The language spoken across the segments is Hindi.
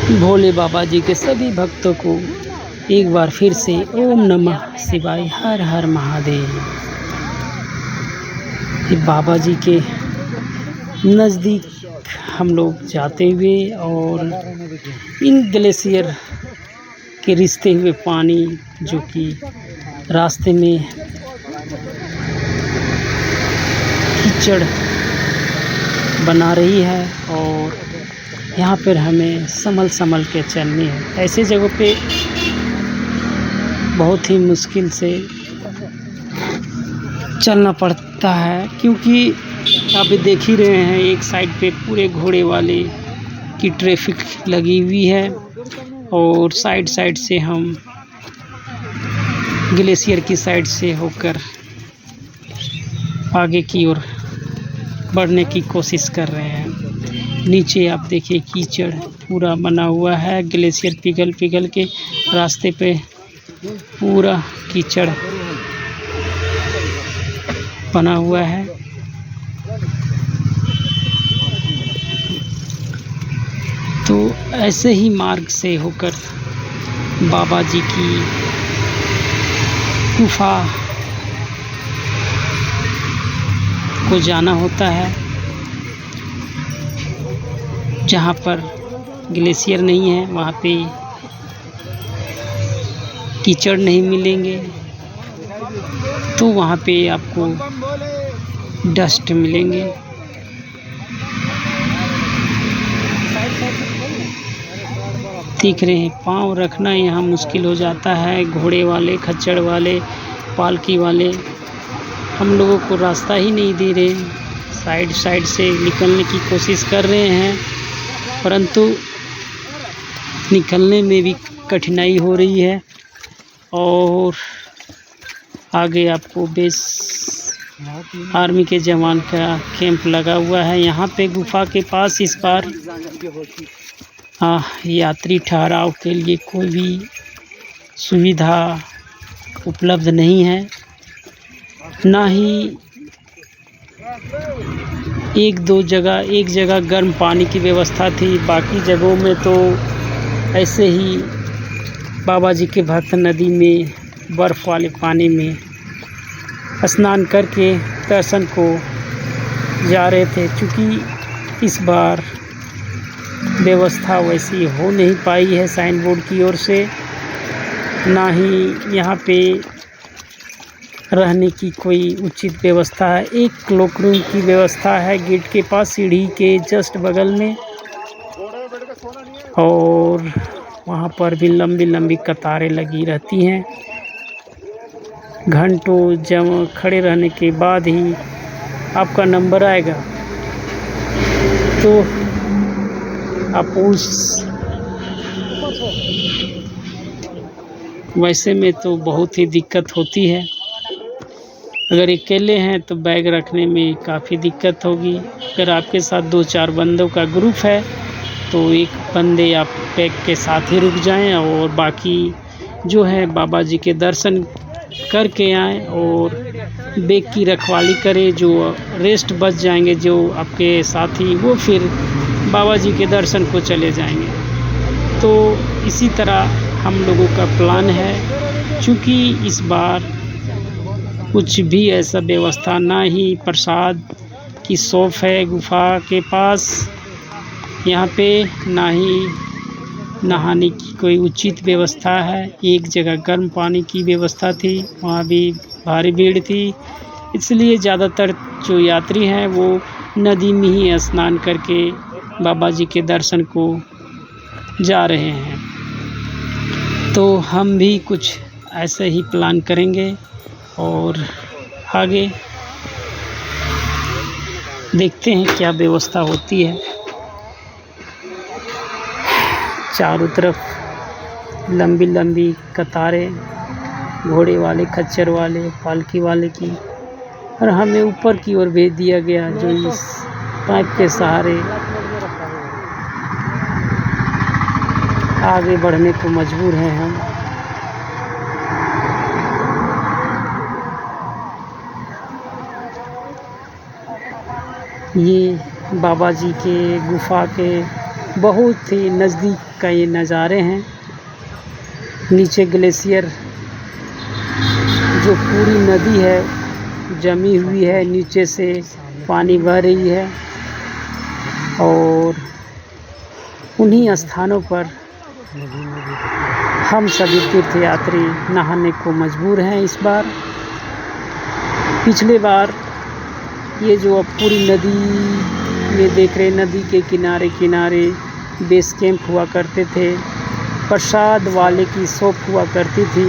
भोले बाबा जी के सभी भक्तों को एक बार फिर से ओम नमः शिवाय, हर हर महादेव। ये बाबा जी के नज़दीक हम लोग जाते हुए और इन ग्लेशियर के रिसते हुए पानी जो कि रास्ते में कीचड़ बना रही है और यहाँ पर हमें संभल के चलनी है। ऐसे जगह पे बहुत ही मुश्किल से चलना पड़ता है, क्योंकि आप देख ही रहे हैं एक साइड पे पूरे घोड़े वाले की ट्रैफिक लगी हुई है और साइड से हम ग्लेशियर की साइड से होकर आगे की ओर बढ़ने की कोशिश कर रहे हैं। नीचे आप देखिए कीचड़ पूरा बना हुआ है, ग्लेशियर पिघल के रास्ते पे पूरा कीचड़ बना हुआ है। तो ऐसे ही मार्ग से होकर बाबा जी की गुफा को जाना होता है, जहाँ पर ग्लेशियर नहीं है, वहाँ पे कीचड़ नहीं मिलेंगे, तो वहाँ पे आपको डस्ट मिलेंगे। दिख रहे हैं पाँव रखना यहाँ मुश्किल हो जाता है। घोड़े वाले, खच्चर वाले, पालकी वाले हम लोगों को रास्ता ही नहीं दे रहे। साइड से निकलने की कोशिश कर रहे हैं, परंतु निकलने में भी कठिनाई हो रही है। और आगे आपको बेस आर्मी के जवान का कैंप लगा हुआ है। यहाँ पे गुफा के पास इस बार यात्री ठहराव के लिए कोई भी सुविधा उपलब्ध नहीं है, ना ही एक जगह गर्म पानी की व्यवस्था थी। बाकी जगहों में तो ऐसे ही बाबा जी के भक्त नदी में बर्फ़ वाले पानी में स्नान करके दर्शन को जा रहे थे। चूँकि इस बार व्यवस्था वैसी हो नहीं पाई है साइन बोर्ड की ओर से, ना ही यहाँ पे रहने की कोई उचित व्यवस्था है। एक क्लॉक रूम की व्यवस्था है गेट के पास, सीढ़ी के जस्ट बगल में, और वहाँ पर भी लंबी कतारें लगी रहती हैं। घंटों जब खड़े रहने के बाद ही आपका नंबर आएगा, तो आप वैसे में तो बहुत ही दिक्कत होती है। अगर अकेले हैं तो बैग रखने में काफ़ी दिक्कत होगी। अगर आपके साथ 2-4 बंदों का ग्रुप है तो एक बंदे आप बैग के साथ ही रुक जाएं और बाकी जो है बाबा जी के दर्शन करके आएँ और बैग की रखवाली करें। जो रेस्ट बच जाएंगे जो आपके साथी, वो फिर बाबा जी के दर्शन को चले जाएंगे। तो इसी तरह हम लोगों का प्लान है। चूँकि इस बार कुछ भी ऐसा व्यवस्था, ना ही प्रसाद की शॉप है गुफा के पास यहाँ पे, ना ही नहाने की कोई उचित व्यवस्था है। एक जगह गर्म पानी की व्यवस्था थी, वहाँ भी भारी भीड़ थी, इसलिए ज़्यादातर जो यात्री हैं वो नदी में ही स्नान करके बाबा जी के दर्शन को जा रहे हैं। तो हम भी कुछ ऐसे ही प्लान करेंगे और आगे देखते हैं क्या व्यवस्था होती है। चारों तरफ लंबी कतारें, घोड़े वाले, खच्चर वाले, पालकी वाले की, और हमें ऊपर की ओर भेज दिया गया, जो इस पाइप के सहारे आगे बढ़ने को मजबूर हैं हम। ये बाबा जी के गुफा के बहुत ही नज़दीक का ये नज़ारे हैं। नीचे ग्लेशियर जो पूरी नदी है जमी हुई है, नीचे से पानी बह रही है और उन्हीं स्थानों पर हम सभी तीर्थयात्री नहाने को मजबूर हैं इस बार। पिछले बार ये जो अब पूरी नदी में देख रहे, नदी के किनारे किनारे बेस कैंप हुआ करते थे, प्रसाद वाले की शॉप हुआ करती थी,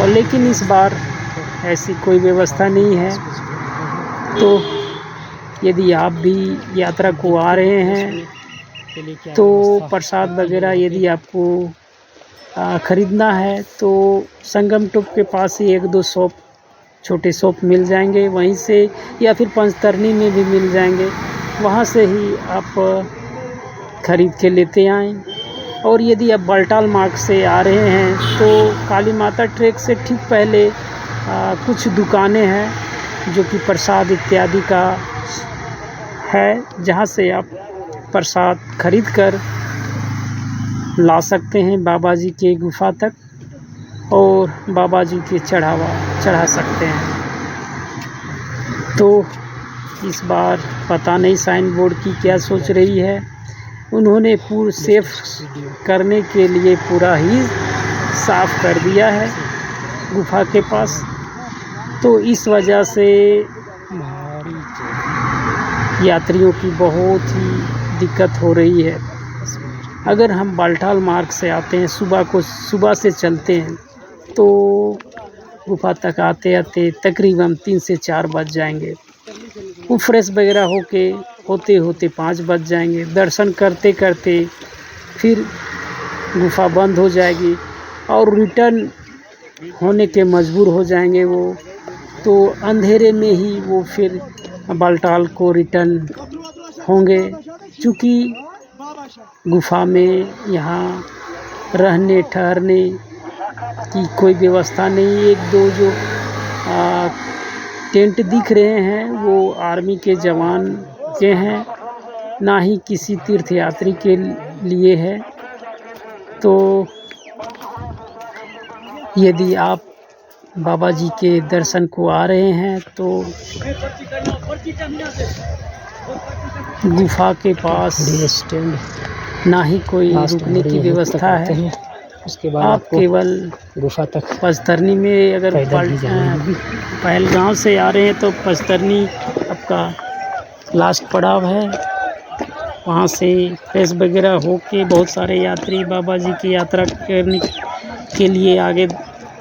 और लेकिन इस बार ऐसी कोई व्यवस्था नहीं है। तो यदि आप भी यात्रा को आ रहे हैं तो प्रसाद वगैरह यदि आपको ख़रीदना है तो संगम टॉप के पास ही 1-2 शॉप, छोटे शॉप मिल जाएंगे वहीं से, या फिर पंचतरनी में भी मिल जाएंगे, वहाँ से ही आप ख़रीद के लेते आएँ। और यदि आप बालटाल मार्ग से आ रहे हैं तो काली माता ट्रैक से ठीक पहले कुछ दुकानें हैं जो कि प्रसाद इत्यादि का है, जहाँ से आप प्रसाद खरीद कर ला सकते हैं बाबा जी के गुफा तक और बाबा जी के चढ़ावा चढ़ा सकते हैं। तो इस बार पता नहीं साइन बोर्ड की क्या सोच रही है। उन्होंने पूरा सेफ करने के लिए पूरा ही साफ़ कर दिया है गुफा के पास, तो इस वजह से यात्रियों की बहुत ही दिक्कत हो रही है। अगर हम बालटाल मार्ग से आते हैं, सुबह से चलते हैं तो गुफा तक आते आते तकरीबन 3 से 4 बज जाएंगे। वो फ्रेश वगैरह होते होते 5 बज जाएंगे। दर्शन करते करते फिर गुफा बंद हो जाएगी और रिटर्न होने के मजबूर हो जाएंगे वो, तो अंधेरे में ही वो फिर बालटाल को रिटर्न होंगे। चूँकि गुफा में यहाँ रहने ठहरने की कोई व्यवस्था नहीं। 1-2 जो टेंट दिख रहे हैं वो आर्मी के जवान के हैं, ना ही किसी तीर्थयात्री के लिए है। तो यदि आप बाबा जी के दर्शन को आ रहे हैं तो गुफा के पास स्टैंड ना ही कोई रुकने की व्यवस्था है। उसके बाद आप केवल गुफा तक पंचतरनी में, अगर पहलगांव से आ रहे हैं तो पंचतरनी आपका लास्ट पड़ाव है। वहाँ से फ्रेश वगैरह होके बहुत सारे यात्री बाबा जी की यात्रा करने के लिए आगे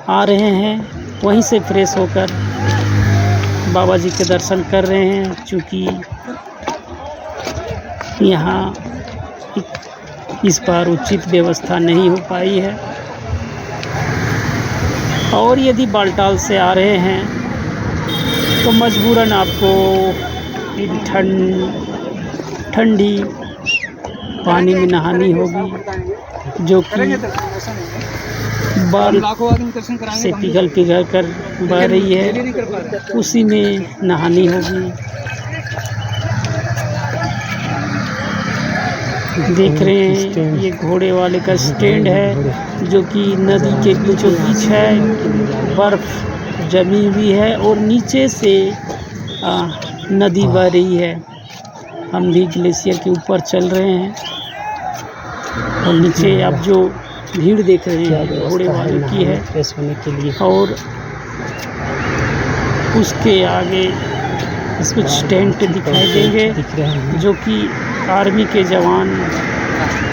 आ रहे हैं, वहीं से फ्रेश होकर बाबा जी के दर्शन कर रहे हैं। चूँकि यहाँ इस बार उचित व्यवस्था नहीं हो पाई है। और यदि बालटाल से आ रहे हैं तो मजबूरन आपको ठंडी पानी में नहानी होगी, जो कि बाल से पिघल कर बह रही है, उसी में नहानी होगी। देख रहे हैं ये घोड़े वाले का स्टैंड है जो कि नदी के बीचों बीच है। बर्फ़ जमी हुई है और नीचे से नदी बह रही है। हम भी ग्लेशियर के ऊपर चल रहे हैं और नीचे आप जो भीड़ देख रहे हैं घोड़े वाले की है, फ्रेश होने के लिए। और उसके आगे कुछ टेंट दिखाई देंगे जो कि आर्मी के जवान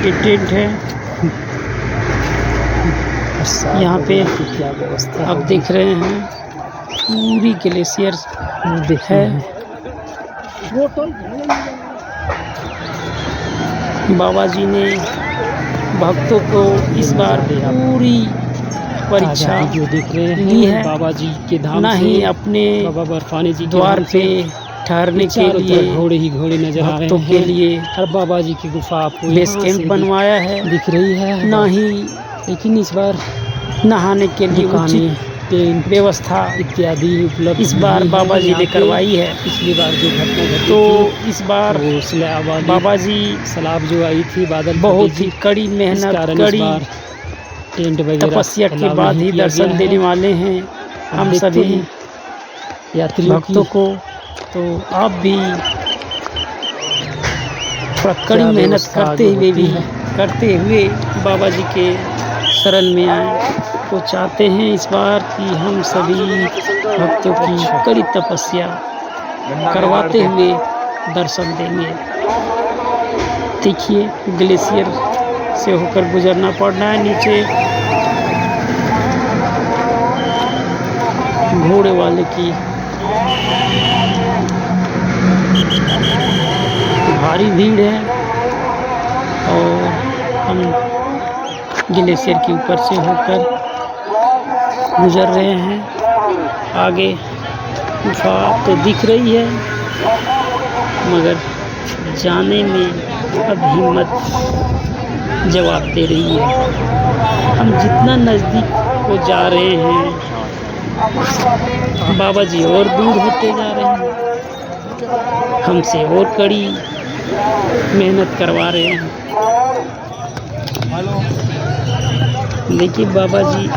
के टेंट है। यहाँ पे आप देख रहे हैं पूरी ग्लेशियर है। बाबा जी ने भक्तों को इस बार पूरी परीक्षा जो देख रहे हैं ली है। बाबा जी के धाम ना ही अपने बाबा बर्फानी जी द्वार पे ठहरने के लिए घोड़े नजर आ रहे हैं। के लिए हर बाबा जी की गुफा आपको बेस कैंप बनवाया है, दिख रही है। ना ही लेकिन इस बार नहाने के लिए टेंट व्यवस्था इत्यादि उपलब्ध इस बार नहीं बाबा है जी यहाँ ने पे। करवाई है। पिछली बार जो घटना घटी तो थी इस बार वो स्लैब वाली बाबा जी स्लैब जो आई थी बादल फटी बहुत ही थी, कड़ी इस मेहनत, कारण इस कड़ी बार टेंट वगैरह तपस्या के अलाउ बाद नहीं ही किया गया दर्शन है। देने वाले हैं अब हम देखते सभी हैं यात्रियों भक्तों की को। तो आप भी थोड़ा कड़ी क्या मेहनत व्यवस्था करते आगे हुए होती भी है। करते हुए बाबा जी के शरण में आए। वो चाहते हैं इस बार कि हम सभी भक्तों की अच्छा। कड़ी तपस्या करवाते हुए दर्शन देंगे। देखिए ग्लेशियर से होकर गुजरना पड़ रहा है। नीचे घोड़े वाले की भारी भीड़ है और हम ग्लेशियर के ऊपर से होकर गुजर रहे हैं। आगे गुफा तो दिख रही है मगर जाने में अब हिम्मत जवाब दे रही है। हम जितना नज़दीक को जा रहे हैं बाबा जी और दूर होते जा रहे हैं, हमसे और कड़ी मेहनत करवा रहे हैं। देखिए बाबा जी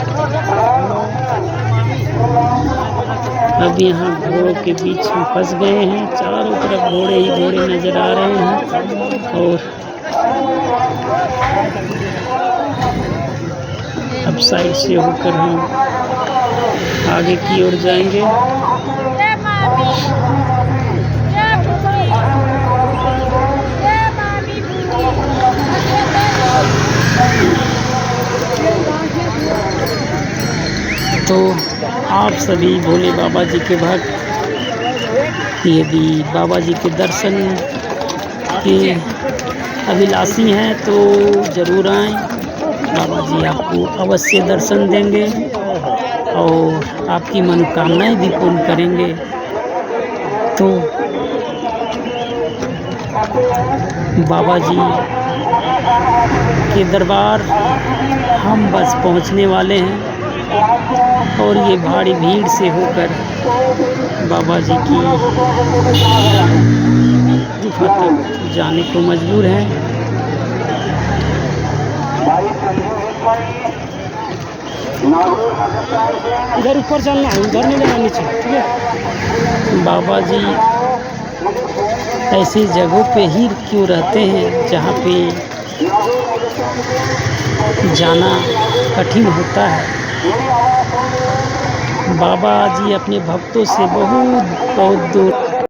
अब यहाँ घोड़ों के बीच में फंस गए हैं। चारों तरफ घोड़े ही घोड़े नजर आ रहे हैं और अब साइड से होकर हम आगे की ओर जाएंगे। तो आप सभी भोले बाबा जी के भक्त यदि बाबा जी के दर्शन के अभिलाषी हैं तो ज़रूर आएं। बाबा जी आपको अवश्य दर्शन देंगे और आपकी मनोकामनाएं भी पूर्ण करेंगे। तो बाबा जी के दरबार हम बस पहुंचने वाले हैं और ये भारी भीड़ से होकर बाबा जी की गुफा तक जाने को मजबूर हैं। इधर ऊपर चलना है, उधर नहीं जाना नीचे, ठीक है। बाबा जी ऐसी जगहों पे ही क्यों रहते हैं जहाँ पे जाना कठिन होता है। बाबा जी अपने भक्तों से बहुत बहुत दूर